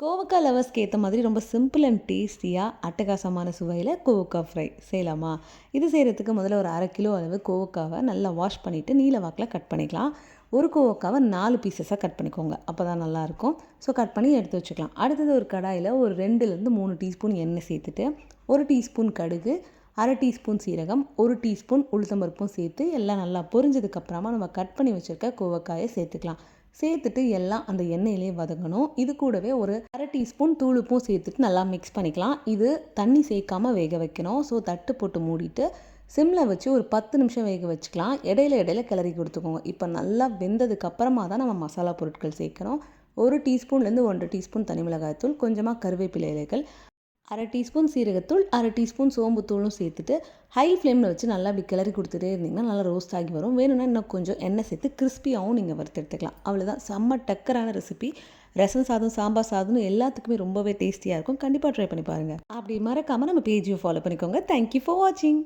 கோவக்காய் லவர்ஸ்க்கு ஏற்ற மாதிரி ரொம்ப சிம்பிள் அண்ட் டேஸ்டியாக அட்டகாசமான சுவையில் கோவக்காய் ஃப்ரை செய்யலாமா? இது செய்கிறதுக்கு முதல்ல ஒரு 1/2 கிலோ அளவு கோவக்காவை நல்லா வாஷ் பண்ணிவிட்டு நீல வாக்கில் கட் பண்ணிக்கலாம். ஒரு கோவக்காவை 4 பீசஸாக கட் பண்ணிக்கோங்க. அப்போ தான் நல்லாயிருக்கும். ஸோ கட் பண்ணி எடுத்து வச்சுக்கலாம். அடுத்தது ஒரு கடாயில் ஒரு 2லேருந்து 3 டீஸ்பூன் எண்ணெய் சேர்த்துட்டு 1 டீஸ்பூன் கடுகு, 1/2 டீஸ்பூன் சீரகம், 1 டீஸ்பூன் உளுத்தம்பருப்பும் சேர்த்து எல்லாம் நல்லா பொரிஞ்சதுக்கப்புறமா நம்ம கட் பண்ணி வச்சுருக்க கோவக்காயை சேர்த்துக்கலாம். சேர்த்துட்டு எல்லாம் அந்த எண்ணெயிலே வதங்கணும். இது கூடவே ஒரு 1/2 டீஸ்பூன் தூளுப்பும் சேர்த்துட்டு நல்லா மிக்ஸ் பண்ணிக்கலாம். இது தண்ணி சேர்க்காமல் வேக வைக்கணும். ஸோ தட்டு போட்டு மூடிட்டு சிம்மில் வச்சு ஒரு 10 நிமிஷம் வேக வச்சுக்கலாம். இடையில இடையில கிளறி கொடுத்துக்கோங்க. இப்போ நல்லா வெந்ததுக்கு அப்புறமா தான் நம்ம மசாலா பொருட்கள் சேர்க்கணும். 1 டீஸ்பூன்லேருந்து 1 டீஸ்பூன் தனி மிளகாய்த்தூள், கொஞ்சமாக கருவேப்பிலை இலைகள், 1/2 டீஸ்பூன் சீரகத்தூள், 1/2 டீஸ்பூன் சோம்புத்தூளும் சேர்த்துட்டு ஹை ஃப்ளேமில் வச்சு நல்லா அப்படி கிளறி கொடுத்துட்டே இருந்தீங்கன்னா நல்லா ரோஸ்ட் ஆகி வரும். வேணும்னா இன்னும் கொஞ்சம் எண்ணெய் சேர்த்து கிறிஸ்பியாகவும் நீங்கள் வறுத்து எடுத்துக்கலாம். அவ்வளோதான், செம்ம டக்கரான ரெசிபி. ரசம் சாதம், சாம்பார் சாதம்னு எல்லாத்துக்குமே ரொம்பவே டேஸ்டியாக இருக்கும். கண்டிப்பாக ட்ரை பண்ணி பாருங்கள். அப்படி மறக்காமல் நம்ம பேஜையும் ஃபாலோ பண்ணிக்கோங்க. தேங்க்யூ ஃபார் வாட்சிங்.